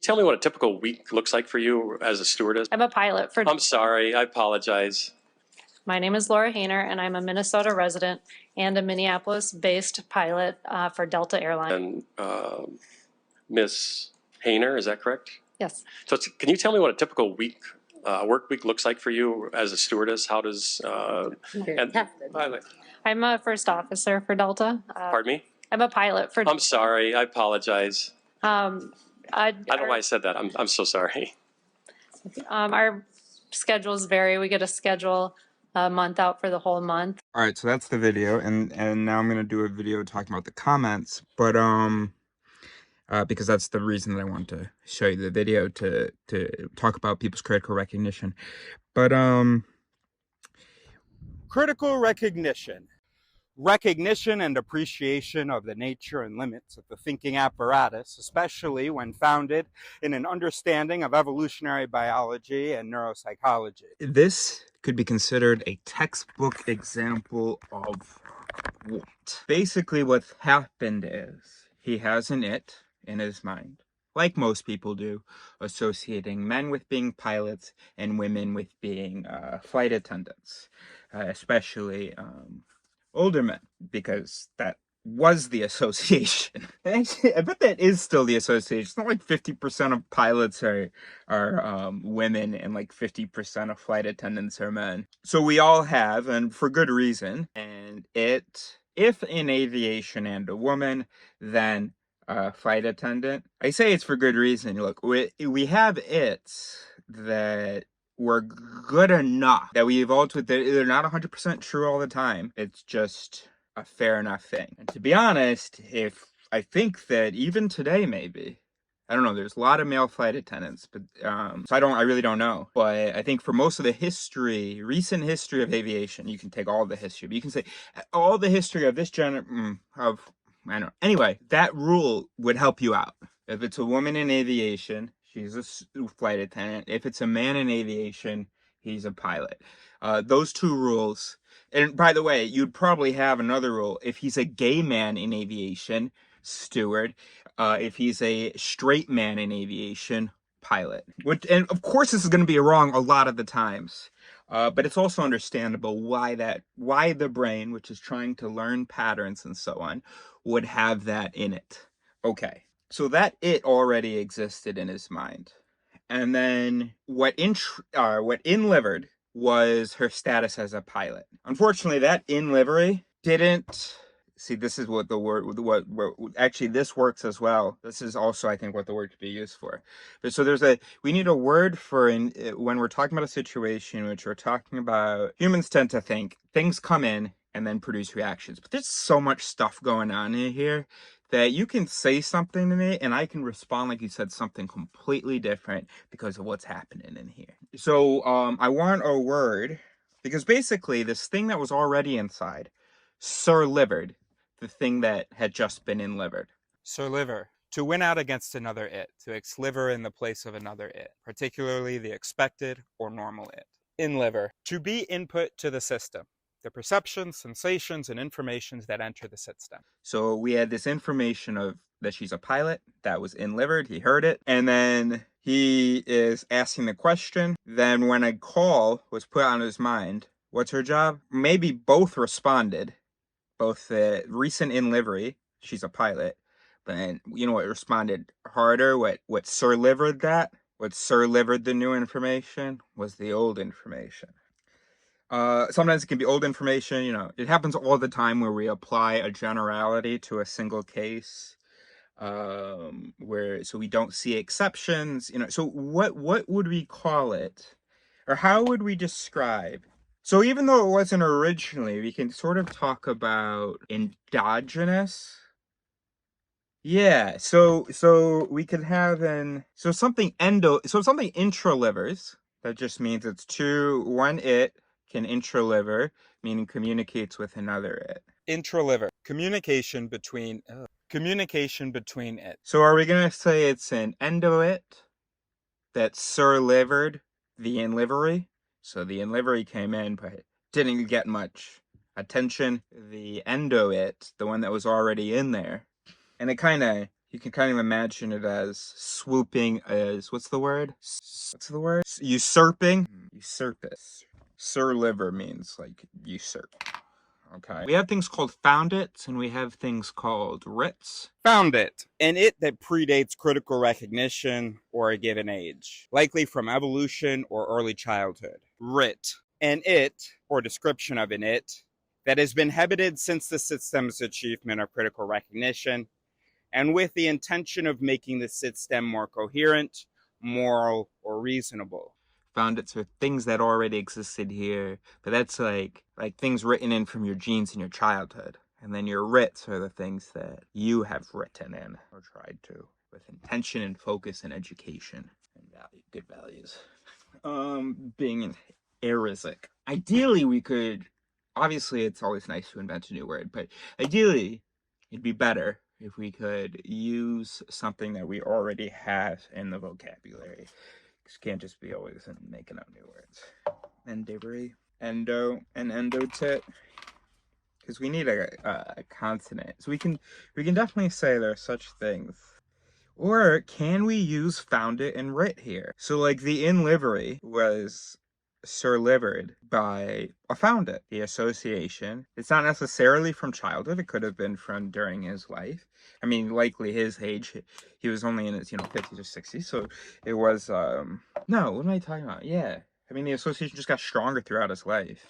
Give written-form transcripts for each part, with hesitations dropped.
Tell me what a typical week looks like for you as a stewardess. I'm a pilot for. I'm sorry, I apologize. My name is Laura Hayner, and I'm a Minnesota resident and a Minneapolis-based pilot for Delta Airlines. And Miss Hayner, is that correct? Yes. So can you tell me what a typical work week looks like for you as a stewardess? How does I'm a first officer for Delta. Pardon me? I'm a pilot for. I'm sorry, I apologize. I don't know why I said that. I'm so sorry. Our schedules vary. We get a schedule a month out for the whole month. All right, so that's the video, and now I'm gonna do a video talking about the comments, but because that's the reason that I want to show you the video, to talk about people's critical recognition. But critical recognition and appreciation of the nature and limits of the thinking apparatus, especially when founded in an understanding of evolutionary biology and neuropsychology. This could be considered a textbook example of what? Basically what happened is he has an it in his mind, like most people do, associating men with being pilots and women with being flight attendants, especially older men, because that was the association. Actually, I bet that is still the association. It's not like 50% of pilots are women and like 50% of flight attendants are men. So we all have, and for good reason, and if in aviation and a woman, then flight attendant. I say it's for good reason. Look, we have it's that were good enough that we evolved with. They're not 100% true all the time. It's just a fair enough thing. And to be honest, I think that even today, maybe, I don't know, there's a lot of male flight attendants, but so I really don't know. But I think for most of the recent history of aviation, you can take all the history, but you can say all the history of this I don't know. Anyway, that rule would help you out. If it's a woman in aviation, she's a flight attendant. If it's a man in aviation, he's a pilot. Those two rules. And by the way, you'd probably have another rule. If he's a gay man in aviation, steward. If he's a straight man in aviation, pilot. And of course this is going to be wrong a lot of the times. But it's also understandable why the brain, which is trying to learn patterns and so on, would have that in it. Okay. So that it already existed in his mind. And then what in-livered was her status as a pilot. Unfortunately, that in livery didn't... See, this is what the word, actually this works as well. This is also, I think, what the word could be used for. But so we need a word for, when we're talking about a situation in which we're talking about, humans tend to think things come in and then produce reactions. But there's so much stuff going on in here that you can say something to me and I can respond like you said something completely different because of what's happening in here. So I want a word, because basically this thing that was already inside, surlivered, the thing that had just been in-livered. Surliver, to win out against another it, to ex-liver in the place of another it, particularly the expected or normal it. In-liver, to be input to the system, the perceptions, sensations, and informations that enter the system. So we had this information of that she's a pilot, that was in-livered, he heard it, and then he is asking the question. Then when a call was put on his mind, what's her job? Maybe both responded. Both the recent in livery, she's a pilot, but then, you know what responded harder, what surlivered that? What surlivered the new information was the old information. Sometimes it can be old information, you know, it happens all the time where we apply a generality to a single case, so we don't see exceptions, you know. So what would we call it? Or how would we describe? So even though it wasn't originally, we can sort of talk about endogenous. Yeah, so we could have something intralivers. That just means it's one it can intraliver, meaning communicates with another it. Intraliver, communication between it. So are we gonna say it's an endoit that surlivered the in-livery? So the in-livery came in, but didn't get much attention. The endoit, the one that was already in there, and it kind of You can kind of imagine it as swooping as, what's the word? Usurping? Usurpus. Sir liver means like usurp. Okay. We have things called foundits and we have things called writs. Foundit, an it that predates critical recognition or a given age, likely from evolution or early childhood. Writ, an it, or description of an it, that has been habited since the system's achievement of critical recognition, and with the intention of making the system more coherent, moral, or reasonable. Foundits are things that already existed here, but that's like things written in from your genes in your childhood. And then your writs are the things that you have written in or tried to with intention and focus and education and value, good values. Being an erisic. Ideally, we could. Obviously, it's always nice to invent a new word, but ideally, it'd be better if we could use something that we already have in the vocabulary. Can't just be always making up new words. Endeavory, endo, and endotit. Because we need a consonant. So we can definitely say there are such things. Or can we use found it and writ here? So like the in livery was surlivered by a found it. The association. It's not necessarily from childhood. It could have been from during his life. I mean, likely his age. He was only in his 50s or 60s. So it was no, what am I talking about? Yeah. I mean the association just got stronger throughout his life.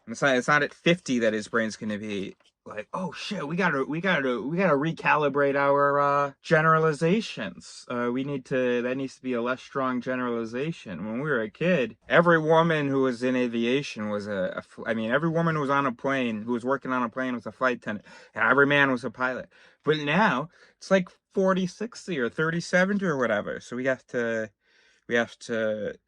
And it's not at 50 that his brain's gonna be like, oh shit, we gotta recalibrate our generalizations. That needs to be a less strong generalization. When we were a kid, every woman who was in aviation was every woman who was on a plane, who was working on a plane was a flight attendant, and every man was a pilot. But now it's like 40-60 or 30-70 or whatever. So we have to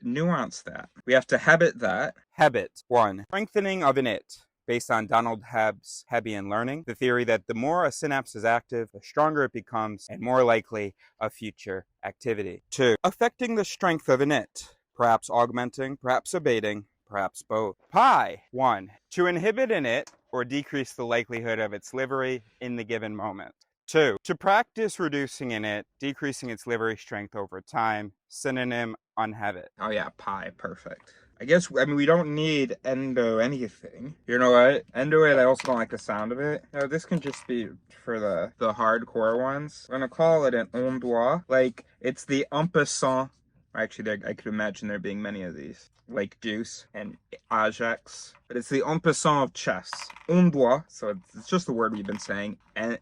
nuance that. We have to habit that. Habit 1. Strengthening of an it. Based on Donald Hebb's Hebbian learning, the theory that the more a synapse is active, the stronger it becomes and more likely a future activity. 2. Affecting the strength of an it. Perhaps augmenting, perhaps abating, perhaps both. Pi 1. To inhibit an it or decrease the likelihood of its livery in the given moment. 2. To practice reducing in it, decreasing its livery strength over time. Synonym, unhabit. Oh yeah, pi, perfect. We don't need endo anything. You know what? Endo it, I also don't like the sound of it. No, this can just be for the hardcore ones. We're gonna call it an endoit. Like, it's the en passant. Actually, I could imagine there being many of these. Like Deuce and Ajax. But it's the en passant of chess. Endoit, so it's just the word we've been saying.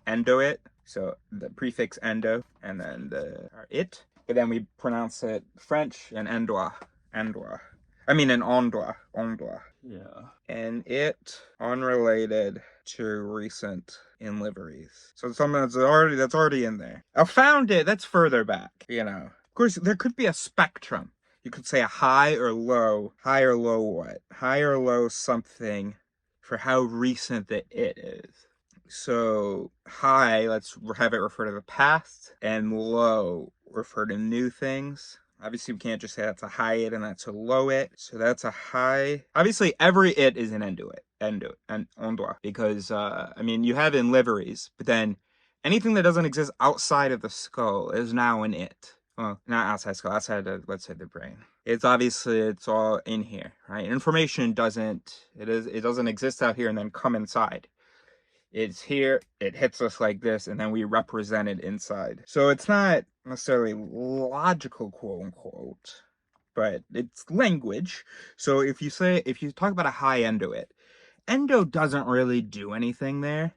Endo it. So the prefix endo, and then the it. But then we pronounce it French and endoit. Endoit. I mean an endoit. Endoit. Yeah. And it unrelated to recent in liveries. So something that's already in there. I found it, that's further back, you know. Of course, there could be a spectrum. You could say a high or low what? High or low something for how recent the it is. So high, let's have it refer to the past, and low refer to new things. Obviously, we can't just say that's a high it and that's a low it. So that's a high. Obviously, every it is an endoit, because you have in liveries, but then anything that doesn't exist outside of the skull is now an it. Well, not outside skull, outside of, let's say, the brain. It's all in here, right? Information doesn't exist out here and then come inside. It's here, it hits us like this, and then we represent it inside. So it's not necessarily logical, quote unquote, but it's language. So if you talk about a high endoit, endo doesn't really do anything there.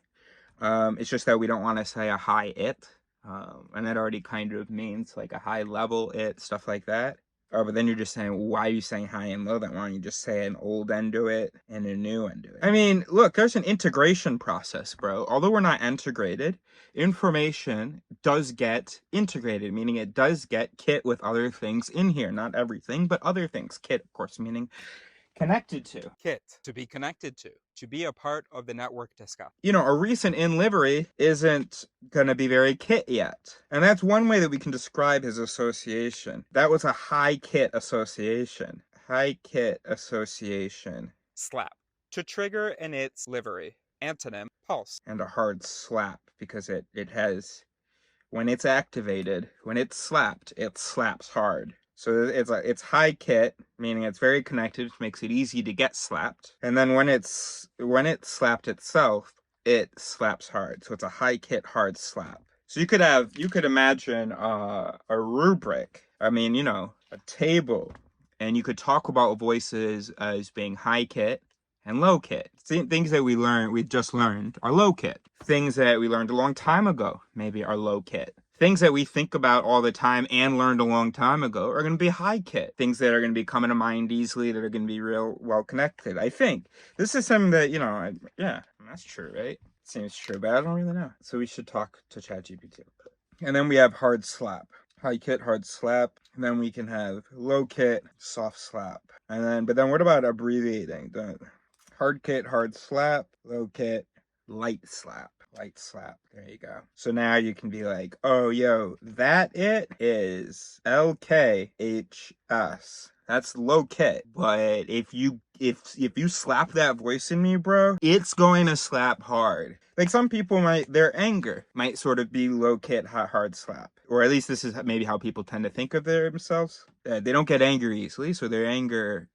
It's just that we don't want to say a high it. And that already kind of means like a high level it, stuff like that. But then you're just saying, why are you saying high and low? Then why don't you just say an old endoit and a new endoit? I mean, look, there's an integration process, bro. Although we're not integrated, information does get integrated, meaning it does get kit with other things in here. Not everything, but other things. Kit, of course, meaning connected to. Kit, to be connected to be a part of the network discussed. A recent in livery isn't gonna be very kit yet. And that's one way that we can describe his association. That was a high kit association. High kit association. Slap. To trigger an its livery. Antonym, pulse. And a hard slap, because it has when it's activated, when it's slapped, it slaps hard. So it's high kit, meaning it's very connected, which makes it easy to get slapped. And then when it's slapped itself, it slaps hard. So it's a high kit hard slap. So you could imagine a rubric. I mean, you know, a table, and you could talk about voices as being high kit and low kit. Things that we just learned are low kit. Things that we learned a long time ago maybe are low kit. Things that we think about all the time and learned a long time ago are going to be high kit. Things that are going to be coming to mind easily, that are going to be real well connected. I think this is something that, you know, yeah, that's true, right? Seems true, but I don't really know. So we should talk to ChatGPT. And then we have hard slap. High kit, hard slap. And then we can have low kit, soft slap. And then, but then what about abbreviating? The hard kit, hard slap, low kit, light slap. Light slap. There you go. So now you can be like, oh, yo, that it is LKHS. That's low kit. But if you slap that voice in me, bro, it's going to slap hard. Like some people their anger might sort of be low kit, hard slap. Or at least this is maybe how people tend to think of themselves. They don't get angry easily, so their anger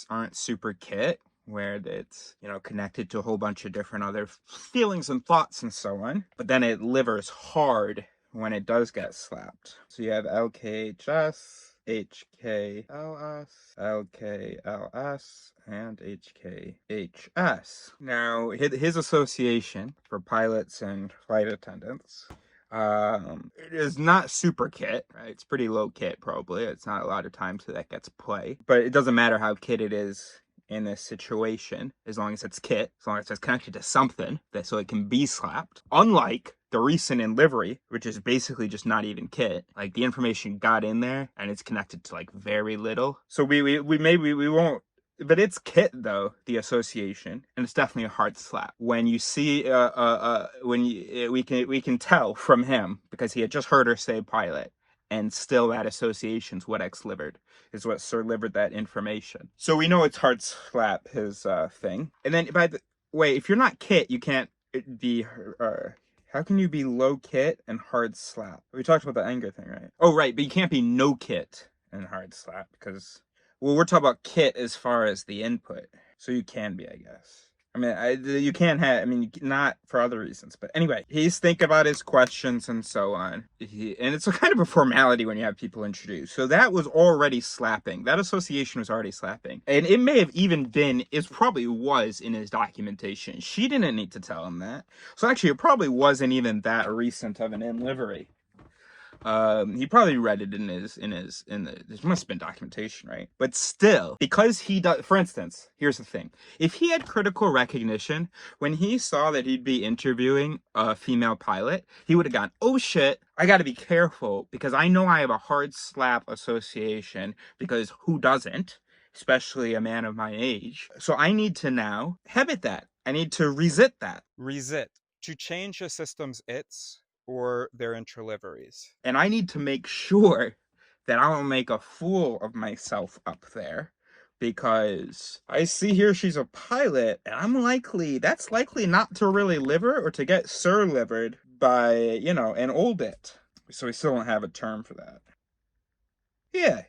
aren't super kit, where it's, you know, connected to a whole bunch of different other feelings and thoughts and so on. But then it livers hard when it does get slapped. So you have LKHS, HKLS, LKLS, and HKHS. Now, his association for pilots and flight attendants, it is not super kit, right? It's pretty low kit, probably. It's not a lot of times that gets play, but it doesn't matter how kit it is in this situation, as long as it's kit, as long as it's connected to something, so it can be slapped. Unlike the recent in livery, which is basically just not even kit. Like the information got in there and it's connected to like very little. So we won't. But it's kit though, the association, and it's definitely a hard slap. When you see, we can tell from him, because he had just heard her say pilot, and still that association's what X-livered, is what Sir-livered that information. So we know it's hard slap, his thing. And then by the way, if you're not kit, you can't be, how can you be low kit and hard slap? We talked about the anger thing, right? Oh, right, but you can't be no kit and hard slap, because, well, we're talking about kit as far as the input. So you can be, I guess. I mean, you can't have, I mean, not for other reasons. But anyway, he's thinking about his questions and so on. And it's a kind of a formality when you have people introduced. So that was already slapping. That association was already slapping. And it may have even been, it probably was in his documentation. She didn't need to tell him that. So actually, it probably wasn't even that recent of an in livery. He probably read it there must have been documentation, right? But still, because he does, for instance, here's the thing. If he had critical recognition, when he saw that he'd be interviewing a female pilot, he would have gone, oh shit, I gotta be careful, because I know I have a hard slap association, because who doesn't? Especially a man of my age. So I need to now habit that. I need to resit that. Resit. To change a system's its or their interliveries. And I need to make sure that I don't make a fool of myself up there, because I see here she's a pilot, and that's likely not to really liver or to get Sir-livered by, you know, an old it. So we still don't have a term for that. Yeah.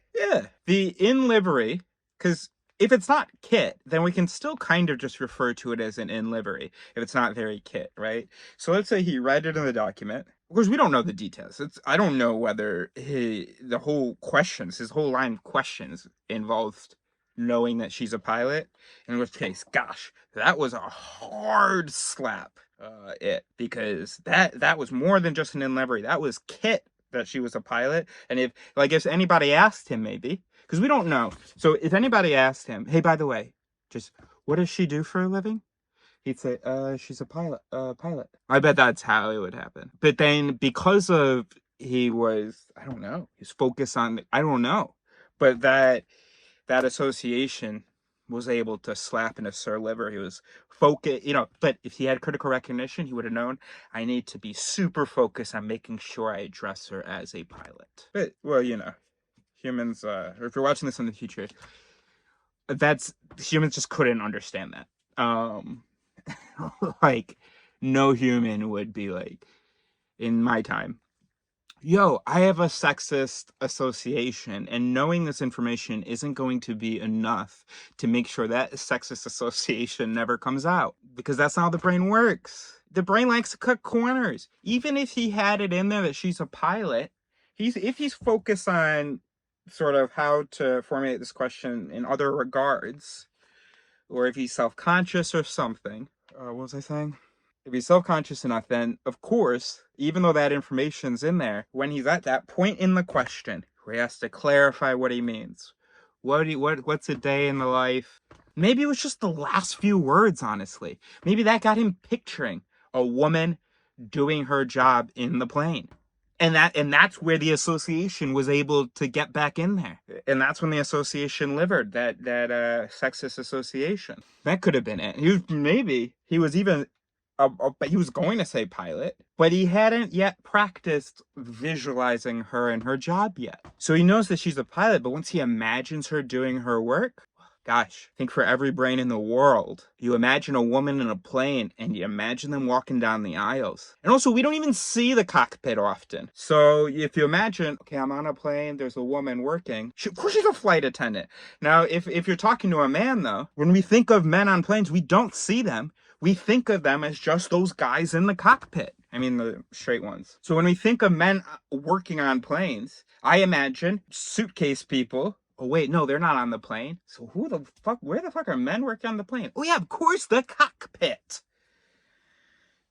The in livery, because if it's not kit, then we can still kind of just refer to it as an in livery if it's not very kit, right? So let's say he read it in the document. Of course, we don't know the details. I don't know whether his whole line of questions involved knowing that she's a pilot. In which case, gosh, that was a hard slap. Because that was more than just an in livery. That was kit that she was a pilot. And if anybody asked him, maybe. Because we don't know. So if anybody asked him, hey, by the way, just what does she do for a living? He'd say, she's a pilot. I bet that's how it would happen. But then because of he was focused on, I don't know. But that association was able to slap in a Sir-liver. He was focused, you know, but if he had critical recognition, he would have known, I need to be super focused on making sure I address her as a pilot. But, well, you know. Humans, or if you're watching this in the future, humans just couldn't understand that. Like, no human would be like, in my time, yo, I have a sexist association, and knowing this information isn't going to be enough to make sure that sexist association never comes out, because that's not how the brain works. The brain likes to cut corners. Even if he had it in there that she's a pilot, if he's focused on sort of how to formulate this question in other regards, or if he's self-conscious or something. What was I saying? If he's self-conscious enough, then of course, even though that information's in there, when he's at that point in the question where he has to clarify what he means, what's a day in the life? Maybe it was just the last few words, honestly. Maybe that got him picturing a woman doing her job in the plane. And that's where the association was able to get back in there. And that's when the association livered that sexist association. That could have been it. He was even but he was going to say pilot, but he hadn't yet practiced visualizing her and her job yet. So he knows that she's a pilot, but once he imagines her doing her work, gosh, I think for every brain in the world, you imagine a woman in a plane and you imagine them walking down the aisles. And also, we don't even see the cockpit often. So if you imagine, okay, I'm on a plane, there's a woman working. Of course, she's a flight attendant. Now, if you're talking to a man, though, when we think of men on planes, we don't see them. We think of them as just those guys in the cockpit. I mean, the straight ones. So when we think of men working on planes, I imagine suitcase people. Oh, wait, no, they're not on the plane. So where the fuck are men working on the plane? Oh, yeah, of course, the cockpit.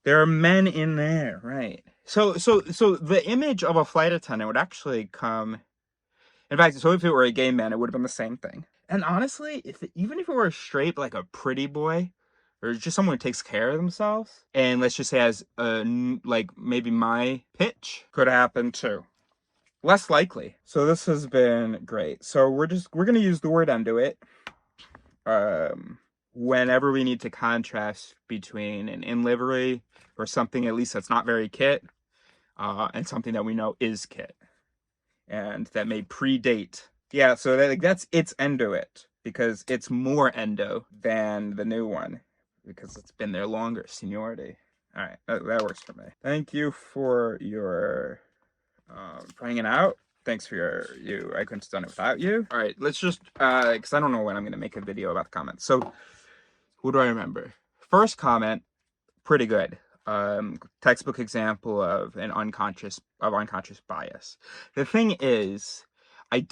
There are men in there, right? So the image of a flight attendant would actually come. In fact, so if it were a gay man, it would have been the same thing. And honestly, even if it were a straight, like a pretty boy, or just someone who takes care of themselves, and let's just say has like maybe my pitch, could happen too. Less likely. So this has been great. So we're gonna use the word Endoit whenever we need to contrast between an in livery or something at least that's not very kit, and something that we know is kit, and that may predate. Yeah, so it's Endoit because it's more endo than the new one because it's been there longer, seniority. All right, that works for me. Thank you for your hanging out. Thanks for I couldn't have done it without you. All right, let's just because I don't know when I'm gonna make a video about the comments. So who do I remember? First comment, pretty good. Textbook example of unconscious bias. The thing is, I'm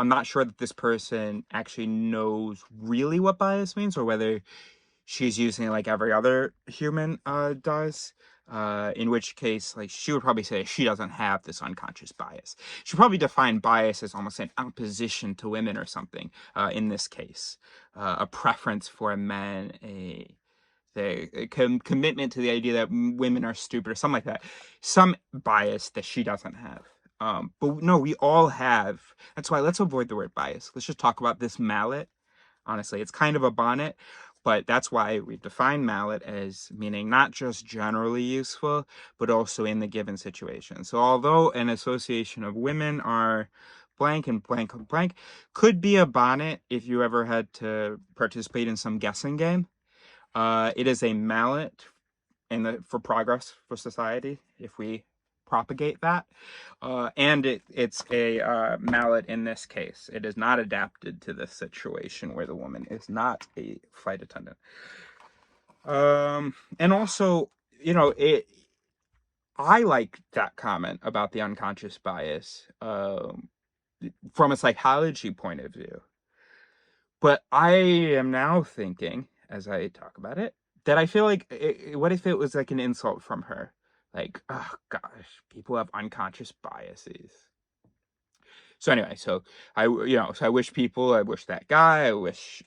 not sure that this person actually knows really what bias means, or whether she's using it like every other human does. In which case, like, she would probably say she doesn't have this unconscious bias. She'd probably define bias as almost an opposition to women or something. In this case, a preference for men, a commitment to the idea that women are stupid or something like that. Some bias that she doesn't have. But no, we all have. That's why let's avoid the word bias. Let's just talk about this mallet. Honestly, it's kind of a bonnet, but that's why we've defined mallet as meaning not just generally useful, but also in the given situation. So although an association of women are blank and blank and blank, could be a bonnet if you ever had to participate in some guessing game. It is a mallet for progress for society, if we propagate that. And it's a mallet in this case. It is not adapted to this situation where the woman is not a flight attendant. And also, I like that comment about the unconscious bias from a psychology point of view. But I am now thinking, as I talk about it, that I feel like, what if it was like an insult from her? Like, oh gosh, people have unconscious biases. So anyway, so I wish that guy, I wish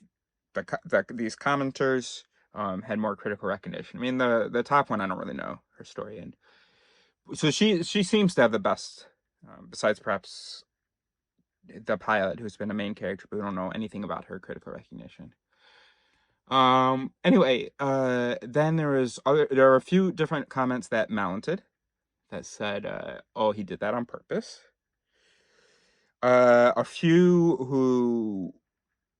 these commenters had more critical recognition. I mean, the top one, I don't really know her story, and so she seems to have the best, besides perhaps the pilot, who's been a main character, but we don't know anything about her critical recognition. Anyway, then there are a few different comments that mounted that said, oh, he did that on purpose. A few who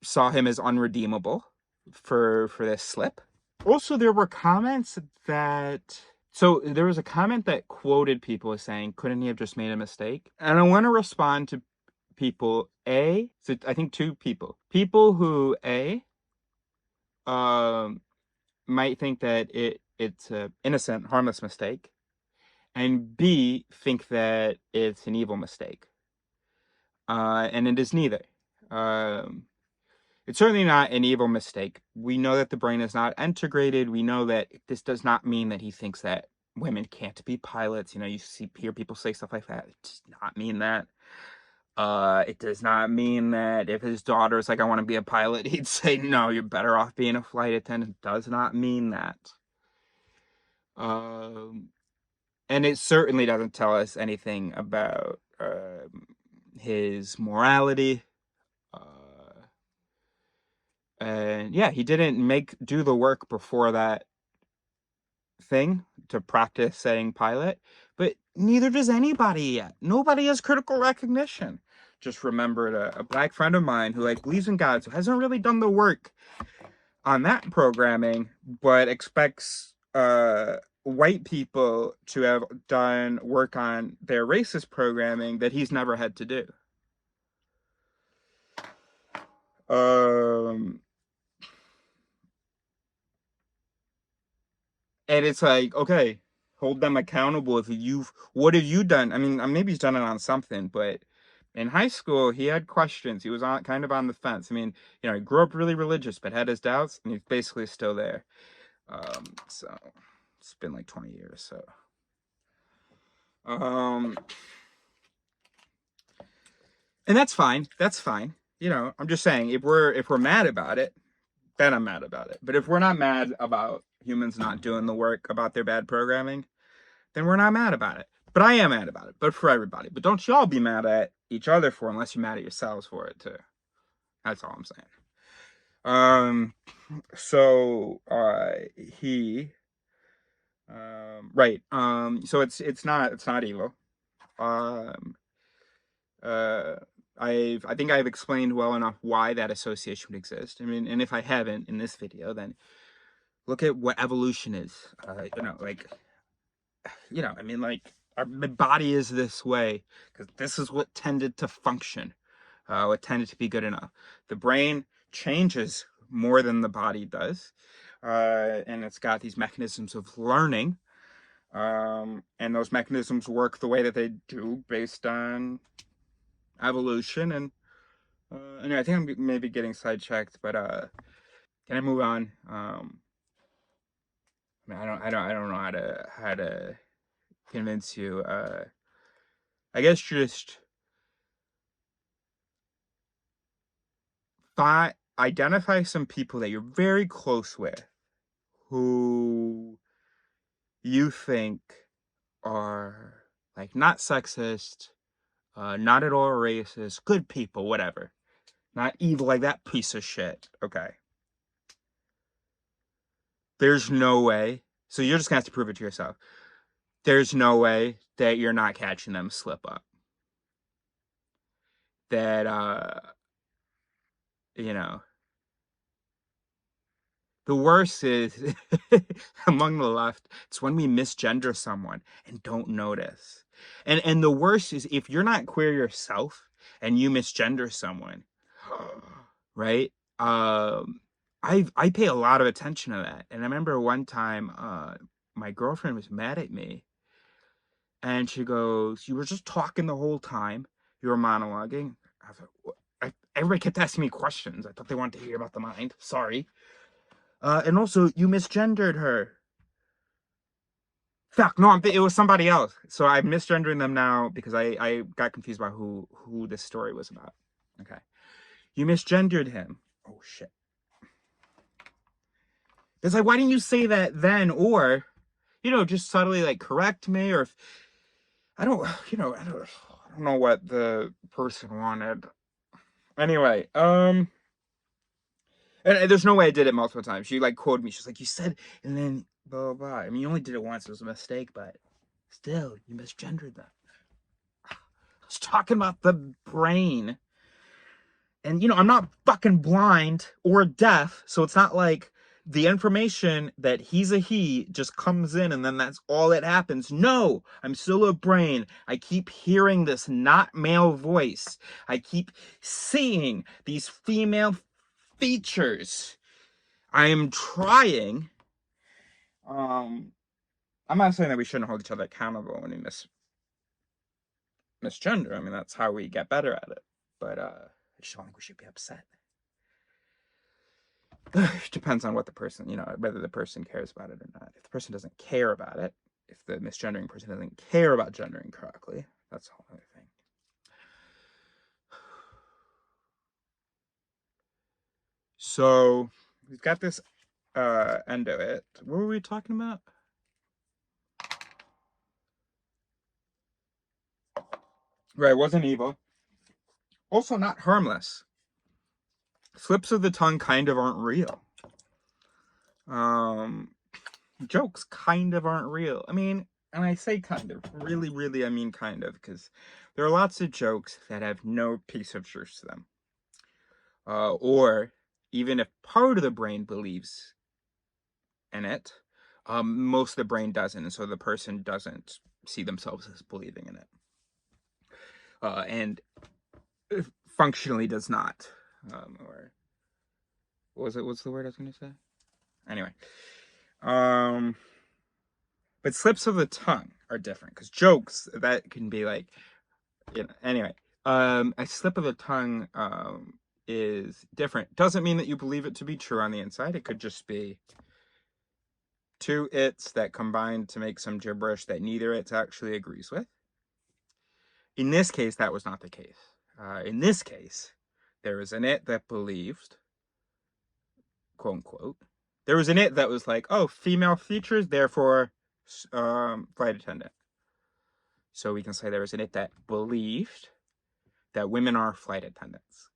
saw him as unredeemable for this slip. Also, there were comments that So there was a comment that quoted people as saying, couldn't he have just made a mistake? And I want to respond to people, so I think two people. People who, um, might think that it's a innocent, harmless mistake, and B, think that it's an evil mistake. And it is neither. Um, it's certainly not an evil mistake. We know that the brain is not integrated. We know that this does not mean that he thinks that women can't be pilots. You know, hear people say stuff like that. It does not mean that. It does not mean that if his daughter is like, I want to be a pilot, he'd say, no, you're better off being a flight attendant. It does not mean that. And it certainly doesn't tell us anything about his morality. And yeah, he didn't do the work before that thing to practice saying pilot, but neither does anybody yet. Nobody has critical recognition. Just remembered a black friend of mine who like believes in God, so hasn't really done the work on that programming, but expects white people to have done work on their racist programming that he's never had to do. And it's like, okay, hold them accountable. What have you done? I mean, maybe he's done it on something, but in high school, he had questions. He was kind of on the fence. I mean, you know, he grew up really religious, but had his doubts, and he's basically still there. So it's been like 20 years. So, and that's fine. That's fine. You know, I'm just saying, if we're mad about it, then I'm mad about it. But if we're not mad about humans not doing the work about their bad programming, then we're not mad about it. But I am mad about it, but for everybody. But don't y'all be mad at each other for it unless you're mad at yourselves for it too. That's all I'm saying. So he right. So it's not evil. I think I've explained well enough why that association would exist. I mean, and if I haven't in this video, then look at what evolution is. I mean, like, our body is this way because this is what tended to function, what tended to be good enough. The brain changes more than the body does, and it's got these mechanisms of learning, and those mechanisms work the way that they do based on evolution. And I think I'm maybe getting sidetracked, but can I move on? I mean, I don't know how to convince you. I guess just identify some people that you're very close with who you think are like not sexist, not at all racist, good people, whatever. Not evil like that piece of shit. Okay. There's no way. So you're just gonna have to prove it to yourself. There's no way that you're not catching them slip up. That you know, the worst is among the left, it's when we misgender someone and don't notice. And the worst is if you're not queer yourself and you misgender someone, right? I pay a lot of attention to that. And I remember one time my girlfriend was mad at me and she goes, "You were just talking the whole time. You were monologuing." I was like, everybody kept asking me questions. I thought they wanted to hear about the mind. Sorry. And also, you misgendered her. Fuck, no, it was somebody else. So I'm misgendering them now because I got confused about who this story was about. Okay. You misgendered him. Oh, shit. It's like, why didn't you say that then? Or, just subtly, like, correct me? Or if, I don't know what the person wanted. Anyway, and there's no way I did it multiple times. She, like, quoted me. She's like, you said, and then blah, blah, blah. I mean, you only did it once. It was a mistake, but still, you misgendered them. I was talking about the brain. And, I'm not fucking blind or deaf, so it's not like the information that he's a he just comes in and then that's all that happens. No, I'm still a brain. I keep hearing this not male voice. I keep seeing these female features. I am trying. I'm not saying that we shouldn't hold each other accountable when we misgender. I mean, that's how we get better at it. But I just don't think we should be upset. Depends on what the person, whether the person cares about it or not. If the person doesn't care about it, if the misgendering person doesn't care about gendering correctly, that's a whole other thing. So we've got this Endoit. What were we talking about? Right, it wasn't evil. Also not harmless. Slips of the tongue kind of aren't real. Jokes kind of aren't real. I mean, and I say kind of, really, really, I mean kind of, because there are lots of jokes that have no piece of truth to them. Or even if part of the brain believes in it, most of the brain doesn't, and so the person doesn't see themselves as believing in it. And functionally does not. Or what's the word I was going to say? Anyway. But slips of the tongue are different, because jokes, that can be like, anyway. A slip of the tongue is different. Doesn't mean that you believe it to be true on the inside. It could just be two its that combine to make some gibberish that neither its actually agrees with. In this case, that was not the case. In this case, there was an it that believed, quote unquote, there was an it that was like, oh, female features, therefore flight attendant. So we can say there was an it that believed that women are flight attendants.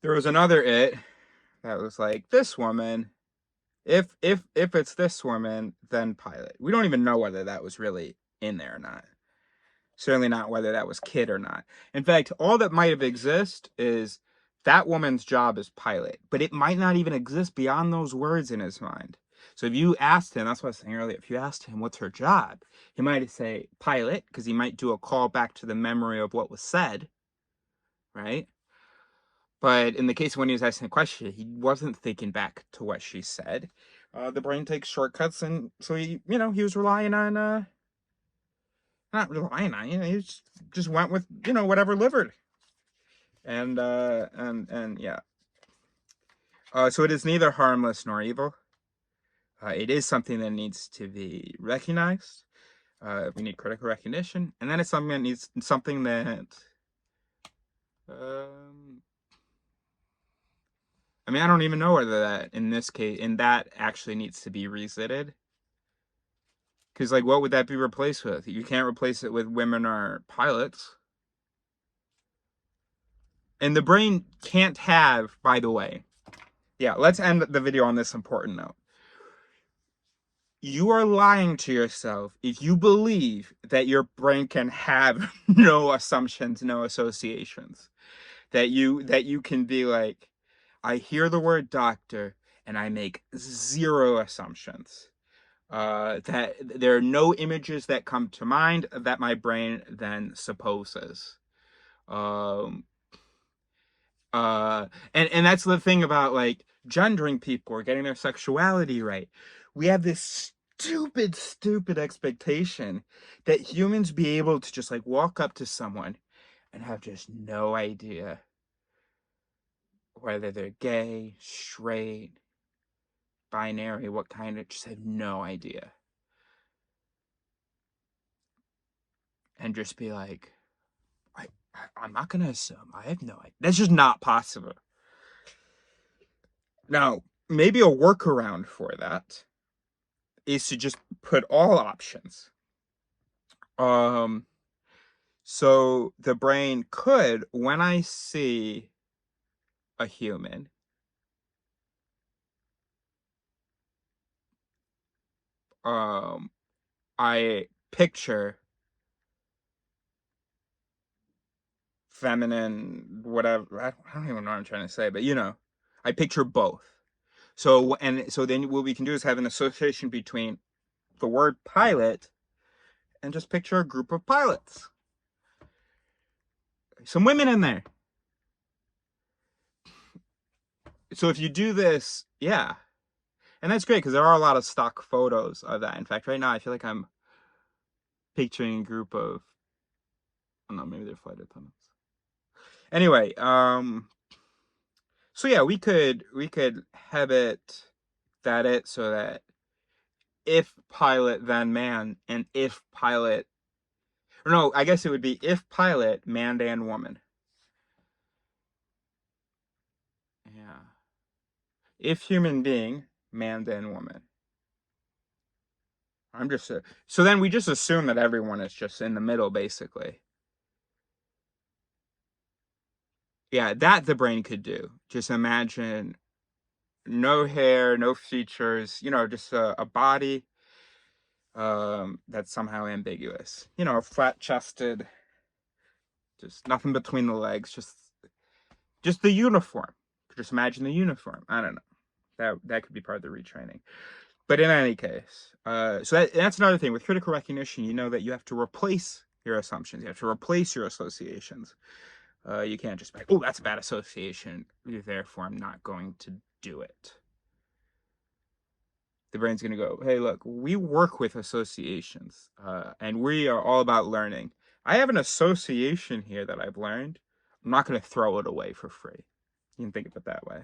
There was another it that was like, this woman, if it's this woman, then pilot. We don't even know whether that was really in there or not. Certainly not whether that was kid or not. In fact, all that might have exist is that woman's job is pilot, but it might not even exist beyond those words in his mind. So if you asked him, that's what I was saying earlier, if you asked him what's her job, he might say pilot, because he might do a call back to the memory of what was said, right? But in the case when he was asking a question, he wasn't thinking back to what she said. The brain takes shortcuts, and so he was relying on, not relying on, he just went with, whatever livered. And yeah. So it is neither harmless nor evil. It is something that needs to be recognized. We need critical recognition, and then it's something that I mean, I don't even know whether that that actually needs to be revisited. Because, like, what would that be replaced with? You can't replace it with women are pilots. And the brain can't have, by the way. Yeah, let's end the video on this important note. You are lying to yourself if you believe that your brain can have no assumptions, no associations. That you can be like, I hear the word doctor and I make zero assumptions. That there are no images that come to mind that my brain then supposes. And that's the thing about, like, gendering people or getting their sexuality right. We have this stupid expectation that humans be able to just, like, walk up to someone and have just no idea whether they're gay, straight, binary, what kind of, just have no idea. And just be like, I'm not going to assume. I have no idea. That's just not possible. Now, maybe a workaround for that is to just put all options. So the brain could, when I see a human, I picture feminine, whatever. I don't even know what I'm trying to say, but I picture both. So then what we can do is have an association between the word pilot and just picture a group of pilots. Some women in there. So if you do this, yeah. And that's great because there are a lot of stock photos of that. In fact, right now I feel like I'm picturing a group of, I don't know, maybe they're flight attendants. Anyway, so yeah, we could have it so that if pilot then man, and if pilot, or no, I guess it would be if pilot, man and woman. Yeah. If human being, man and woman. I'm just so then we just assume that everyone is just in the middle, basically. Yeah, that the brain could do. Just imagine no hair, no features, just a body that's somehow ambiguous. Flat-chested, just nothing between the legs, just the uniform. Just imagine the uniform. I don't know. That could be part of the retraining. But in any case, so that's another thing with critical recognition. You know that you have to replace your assumptions. You have to replace your associations. You can't just be like, oh, that's a bad association, therefore I'm not going to do it. The brain's going to go, hey, look, we work with associations, and we are all about learning. I have an association here that I've learned. I'm not going to throw it away for free. You can think of it that way.